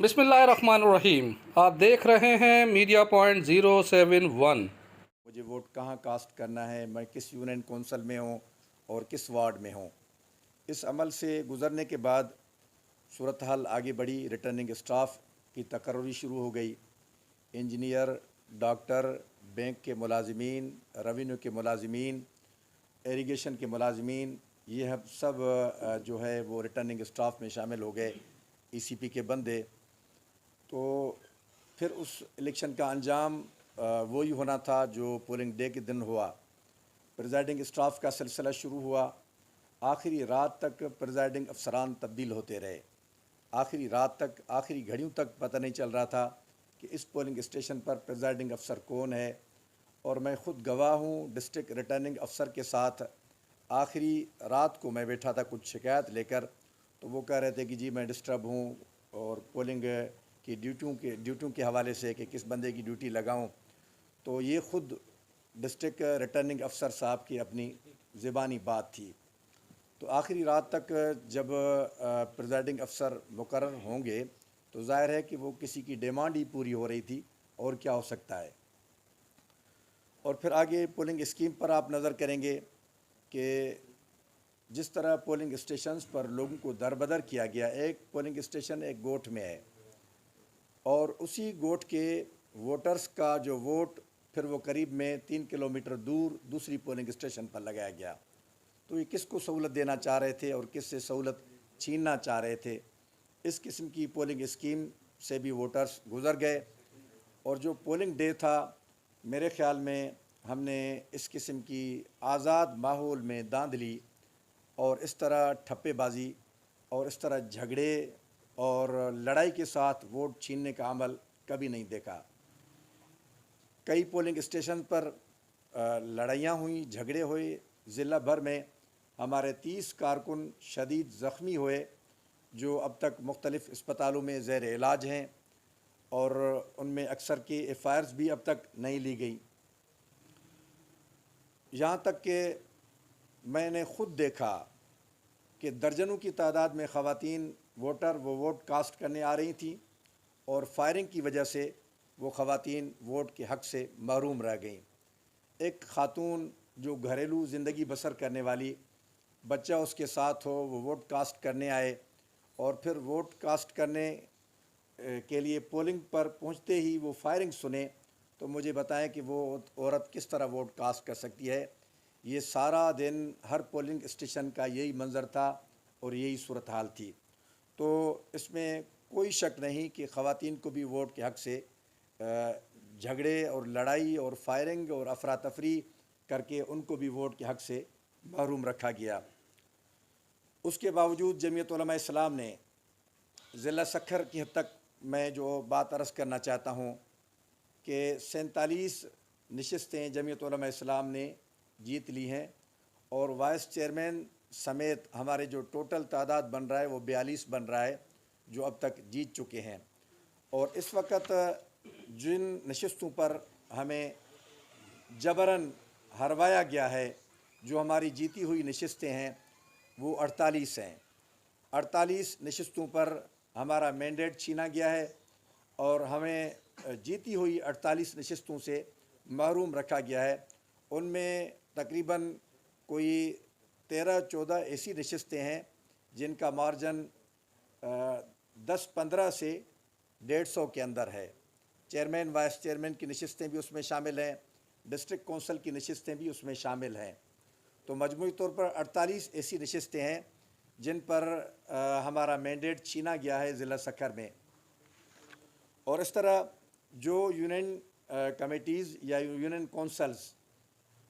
बिस्मिल्लाहिर्रहमानिर्रहीम। आप देख रहे हैं मीडिया पॉइंट 071। मुझे वोट कहाँ कास्ट करना है, मैं किस यूनियन कौंसल में हूँ और किस वार्ड में हूँ। इस अमल से गुज़रने के बाद सूरत हाल आगे बढ़ी। रिटर्निंग स्टाफ की तकर्री शुरू हो गई। इंजीनियर, डॉक्टर, बैंक के मुलाजिमीन, रेवेन्यू के मुलाजिमीन, इरिगेशन के मुलाजिमीन, ये सब जो है वो रिटर्निंग स्टाफ में शामिल हो गए, ईसीपी के बंदे। तो फिर उस इलेक्शन का अंजाम वही होना था जो पोलिंग डे के दिन हुआ। प्रिजाइडिंग स्टाफ का सिलसिला शुरू हुआ। आखिरी रात तक प्रिजाइडिंग अफसरान तब्दील होते रहे। आखिरी रात तक, आखिरी घड़ियों तक पता नहीं चल रहा था कि इस पोलिंग स्टेशन पर प्रिजाइडिंग अफसर कौन है। और मैं ख़ुद गवाह हूँ, डिस्ट्रिक्ट रिटर्निंग अफसर के साथ आखिरी रात को मैं बैठा था कुछ शिकायत लेकर। तो वो कह रहे थे कि जी मैं डिस्टर्ब हूँ और पोलिंग की ड्यूटियों के हवाले से कि किस बंदे की ड्यूटी लगाऊं। तो ये ख़ुद डिस्ट्रिक्ट रिटर्निंग अफसर साहब की अपनी ज़बानी बात थी। तो आखिरी रात तक जब प्रिजाइडिंग अफसर मुकर्रर होंगे तो ज़ाहिर है कि वो किसी की डिमांड ही पूरी हो रही थी, और क्या हो सकता है। और फिर आगे पोलिंग स्कीम पर आप नज़र करेंगे कि जिस तरह पोलिंग स्टेशंस पर लोगों को दरबदर किया गया। एक पोलिंग स्टेशन एक गोठ में है और उसी गोठ के वोटर्स का जो वोट फिर वो करीब में 3 किलोमीटर दूर दूसरी पोलिंग स्टेशन पर लगाया गया। तो ये किसको सहूलत देना चाह रहे थे और किससे सहूलत छीनना चाह रहे थे। इस किस्म की पोलिंग स्कीम से भी वोटर्स गुज़र गए। और जो पोलिंग डे था, मेरे ख़्याल में हमने इस किस्म की आज़ाद माहौल में धांधली और इस तरह ठप्पेबाजी और इस तरह झगड़े और लड़ाई के साथ वोट छीनने का अमल कभी नहीं देखा। कई पोलिंग स्टेशन पर लड़ाइयाँ हुई, झगड़े हुए। ज़िला भर में हमारे 30 कारकुन शदीद ज़ख्मी हुए, जो अब तक मुख्तलिफ़ अस्पतालों में ज़ेर इलाज हैं और उनमें अक्सर की एफ़आईआर्स भी अब तक नहीं ली गई। यहाँ तक कि मैंने ख़ुद देखा कि दर्जनों की तादाद में ख़वातीन वोटर वो वोट कास्ट करने आ रही थी और फायरिंग की वजह से वो ख़वातीन वोट के हक़ से महरूम रह गईं। एक ख़ातून जो घरेलू ज़िंदगी बसर करने वाली, बच्चा उसके साथ हो, वो वोट कास्ट करने आए और फिर वोट कास्ट करने के लिए पोलिंग पर पहुंचते ही वो फायरिंग सुने, तो मुझे बताएं कि वो औरत किस तरह वोट कास्ट कर सकती है। ये सारा दिन हर पोलिंग स्टेशन का यही मंज़र था और यही सूरत हाल थी। तो इसमें कोई शक नहीं कि ख़वातीन को भी वोट के हक़ से झगड़े और लड़ाई और फायरिंग और अफरा तफरी करके उनको भी वोट के हक़ से महरूम रखा गया। उसके बावजूद जमीयत उलमा इस्लाम ने ज़िला सक्खर की हद तक मैं जो बात अर्ज़ करना चाहता हूँ कि 47 नशिस्तें जमीयत उलमा इस्लाम ने जीत ली हैं और वाइस चेयरमैन समेत हमारे जो टोटल तादाद बन रहा है वो 42 बन रहा है, जो अब तक जीत चुके हैं। और इस वक्त जिन नशिस्तों पर हमें जबरन हरवाया गया है, जो हमारी जीती हुई नशिस्तें हैं, वो 48 हैं। 48 नशिस्तों पर हमारा मैंडेट छीना गया है और हमें जीती हुई 48 नशिस्तों से महरूम रखा गया है। उनमें तकरीबन कोई 13-14 ऐसी नशिस्तें हैं जिनका मार्जन 10-15 से 150 के अंदर है। चेयरमैन, वाइस चेयरमैन की नशिस्तें भी उसमें शामिल हैं, डिस्ट्रिक्ट कौंसल की नशिस्तें भी उसमें शामिल हैं। तो मजमूई तौर पर 48 ऐसी नशिस्तें हैं जिन पर हमारा मैंडेट छीना गया है ज़िला सक्खर में। और इस तरह जो यूनियन कमेटीज़ या यूनियन कौंसल्स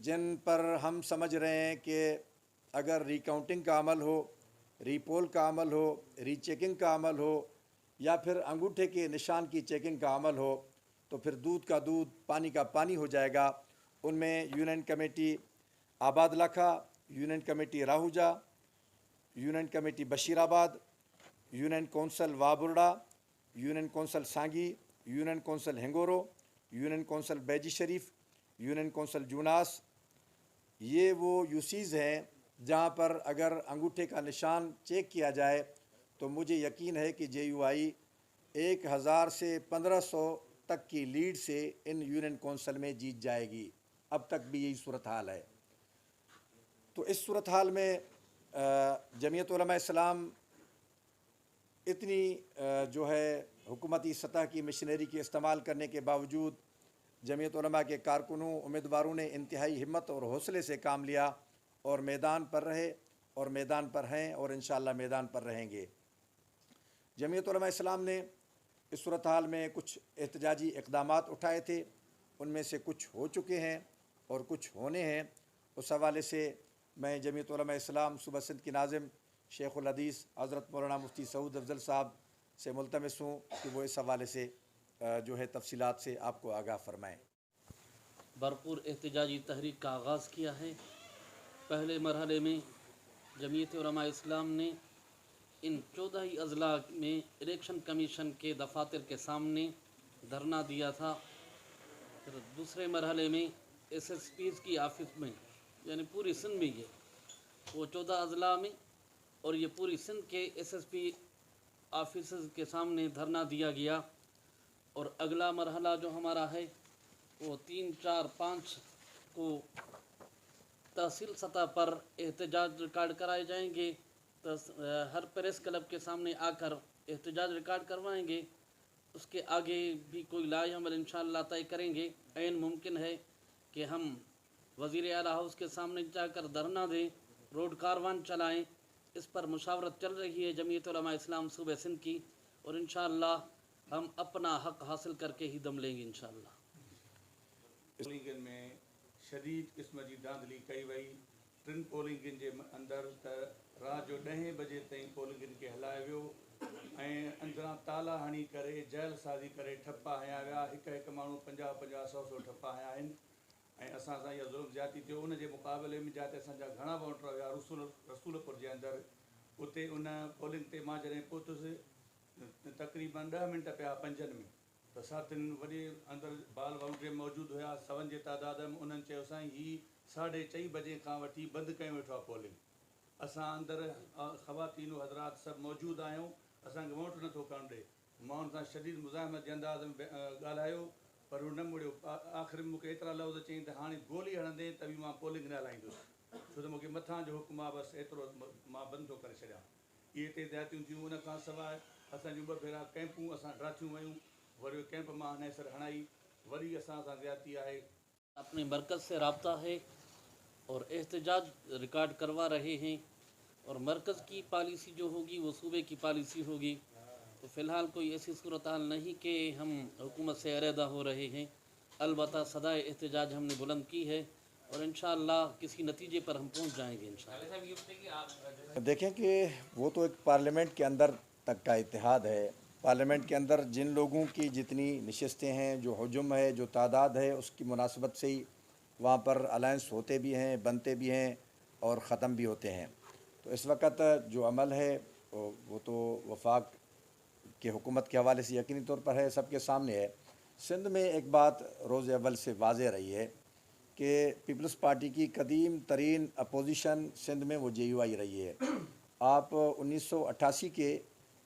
जिन पर हम समझ रहे हैं कि अगर रिकाउंटिंग का अमल हो, रीपोल का अमल हो, रीचेकिंग का अमल हो या फिर अंगूठे के निशान की चेकिंग का अमल हो, तो फिर दूध का दूध, पानी का पानी हो जाएगा। उनमें union committee Abad Lakha, union committee Rahuja, union committee Bashirabad, union council Waburda, union council Sangi, union council Hengoro, union council Baiji Sharif, union council Junas, ये वो यूसीज़ हैं जहाँ पर अगर अंगूठे का निशान चेक किया जाए तो मुझे यकीन है कि JUI 1000 سے 1500 تک کی لیڈ سے ان یونین کونسل میں جیت جائے گی. اب تک بھی یہی صورتحال ہے. تو اس صورتحال میں جمعیت علماء اسلام اتنی جو ہے حکومتی سطح کی مشینری کے استعمال کرنے کے باوجود جمعیت علماء کے کارکنوں امیدواروں نے انتہائی ہمت اور حوصلے سے کام لیا اور میدان پر رہے اور میدان پر ہیں اور انشاءاللہ میدان پر رہیں گے. جمعیت علماء اسلام نے اس صورتحال میں کچھ احتجاجی اقدامات اٹھائے تھے. ان میں سے کچھ ہو چکے ہیں اور کچھ ہونے ہیں. اس حوالے سے میں جمعیت علماء اسلام صوبہ سندھ کی ناظم شیخ الحدیث حضرت مولانا مفتی سعود افضل صاحب سے ملتمس ہوں کہ وہ اس حوالے سے جو ہے تفصیلات سے آپ کو آگاہ فرمائیں. بھرپور احتجاجی تحریک کا آغاز کیا ہے. پہلے مرحلے میں جمعیت علماء اسلام نے ان 14 ہی اضلاع میں الیکشن کمیشن کے دفاتر کے سامنے دھرنا دیا تھا. پھر دوسرے مرحلے میں ایس ایس پیز کی آفس میں، یعنی پوری سندھ میں وہ 14 اضلاع میں اور یہ پوری سندھ کے ایس ایس پی آفیسز کے سامنے دھرنا دیا گیا. اور اگلا مرحلہ جو ہمارا ہے وہ 3، 4، 5 کو تحصیل سطح پر احتجاج ریکارڈ کرائے جائیں گے. ہر پریس کلب کے سامنے آ کر احتجاج ریکارڈ کروائیں گے. اس کے آگے بھی کوئی لائحہ عمل انشاءاللہ طے کریں گے. عین ممکن ہے کہ ہم وزیر اعلیٰ ہاؤس کے سامنے جا کر دھرنا دیں، روڈ کاروان چلائیں. اس پر مشاورت چل رہی ہے جمعیت علماء اسلام صوبہ سندھ کی، اور انشاءاللہ ہم اپنا حق حاصل کر کے ہی دم لیں گے انشاءاللہ. پولنگن میں شدید قسم کی دھاندلی کئی وئی. 3 پولنگن کے اندر رات جو 10 بجے تائیں پولنگن کے ہلائے ویو ऐं अंदरां ताला हणी करे जेल साज़ी करे ठप्पा हया विया. हिकु हिकु माण्हू 50-50, 100-100 ठप्पा हया आहिनि. ऐं असां सां इहा ज़ुल्म ज्यादती थियो. उन जे मुक़ाबले में जिते असांजा घणा वोटर हुया रसूलपुर जे अंदरि, उते उन पोलिंग ते मां जॾहिं पहुतुसि तक़रीबन 10 मिंट पिया 5 में, त साथियुनि वॾे अंदरि बाल वॉलंटियर मौजूदु हुया 100 जे तादाद में. उन्हनि चयो साईं ही 4:30 बजे खां वठी बंदि कयो वेठो आहे पोलिंग. असां अंदरि ख़वातीन हज़रात सभु मौजूदु आहियूं, असांखे वोट नथो करणु ॾे. मां हुन सां शदीद मुज़ाहिमत जे अंदाज़ में ॻाल्हायो, पर हू न मुड़ियो. आख़िर में मूंखे एतिरा लफ़्ज़ चई त हाणे गोली हणंदे त बि मां पोलिंग न हलाईंदुसि, छो त मूंखे मथां जो हुकुम आहे, बसि एतिरो मां बंदि थो करे छॾियां. इहे हिते ज़्यादतियूं थियूं. उन खां सवाइ असांजूं 2 भेरा कैंपूं असां ड्राथियूं वयूं, वरी कैंप मां हनेसर हणाई, वरी असां सां ज़्यादती आहे. اپنے مرکز سے رابطہ ہے اور احتجاج ریکارڈ کروا رہے ہیں، اور مرکز کی پالیسی جو ہوگی وہ صوبے کی پالیسی ہوگی. تو فی الحال کوئی ایسی صورتحال نہیں کہ ہم حکومت سے علیحدہ ہو رہے ہیں. البتہ صدائے احتجاج ہم نے بلند کی ہے اور انشاءاللہ کسی نتیجے پر ہم پہنچ جائیں گے انشاءاللہ. دیکھیں کہ وہ تو ایک پارلیمنٹ کے اندر تک کا اتحاد ہے. پارلیمنٹ کے اندر جن لوگوں کی جتنی نشستیں ہیں، جو حجم ہے، جو تعداد ہے، اس کی مناسبت سے ہی وہاں پر الائنس ہوتے بھی ہیں، بنتے بھی ہیں اور ختم بھی ہوتے ہیں. تو اس وقت جو عمل ہے وہ تو وفاق کے حکومت کے حوالے سے یقینی طور پر ہے، سب کے سامنے ہے. سندھ میں ایک بات روز اول سے واضح رہی ہے کہ پیپلز پارٹی کی قدیم ترین اپوزیشن سندھ میں وہ JUI رہی ہے. آپ 1988 کے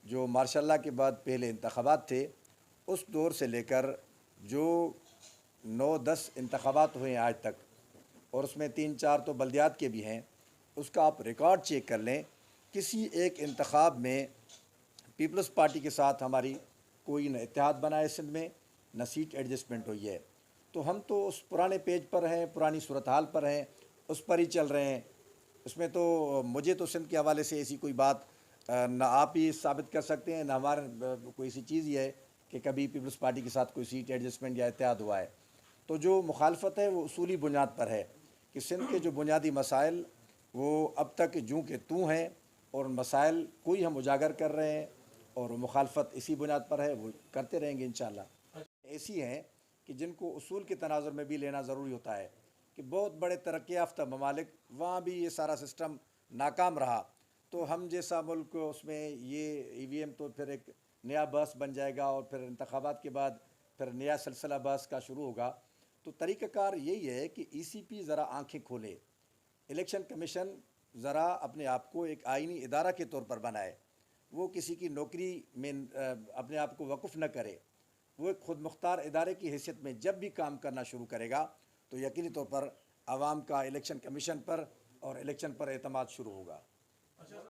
جو ماشاء اللہ کے بعد پہلے انتخابات تھے، اس دور سے لے کر جو 9-10 انتخابات ہوئے ہیں آج تک، اور اس میں 3-4 تو بلدیات کے بھی ہیں، اس کا آپ ریکارڈ چیک کر لیں. کسی ایک انتخاب میں پیپلز پارٹی کے ساتھ ہماری کوئی نہ اتحاد بنا ہے سندھ میں، نہ سیٹ ایڈجسٹمنٹ ہوئی ہے. تو ہم تو اس پرانے پیج پر ہیں، پرانی صورتحال پر ہیں، اس پر ہی چل رہے ہیں. اس میں تو مجھے تو سندھ کے حوالے سے ایسی کوئی بات نہ آپ ہی ثابت کر سکتے ہیں، نہ ہمارے کوئی ایسی چیز ہی ہے کہ کبھی پیپلز پارٹی کے ساتھ کوئی سیٹ ایڈجسٹمنٹ یا اتحاد ہوا ہے. تو جو مخالفت ہے وہ اصولی بنیاد پر ہے کہ سندھ کے جو بنیادی مسائل وہ اب تک جوں کہ توں ہیں، اور مسائل کوئی ہم اجاگر کر رہے ہیں اور مخالفت اسی بنیاد پر ہے، وہ کرتے رہیں گے انشاءاللہ. ایسی ہیں کہ جن کو اصول کے تناظر میں بھی لینا ضروری ہوتا ہے کہ بہت بڑے ترقی یافتہ ممالک وہاں بھی یہ سارا سسٹم ناکام رہا، تو ہم جیسا ملک اس میں یہ EVM تو پھر ایک نیا بحث بن جائے گا، اور پھر انتخابات کے بعد پھر نیا سلسلہ بحث کا شروع ہوگا. تو طریقہ کار یہی ہے کہ ECP ذرا آنکھیں کھولے، الیکشن کمیشن ذرا اپنے آپ کو ایک آئینی ادارہ کے طور پر بنائے. وہ کسی کی نوکری میں اپنے آپ کو وقف نہ کرے، وہ ایک خود مختار ادارے کی حیثیت میں جب بھی کام کرنا شروع کرے گا تو یقینی طور پر عوام کا الیکشن کمیشن پر اور الیکشن پر اعتماد شروع ہوگا۔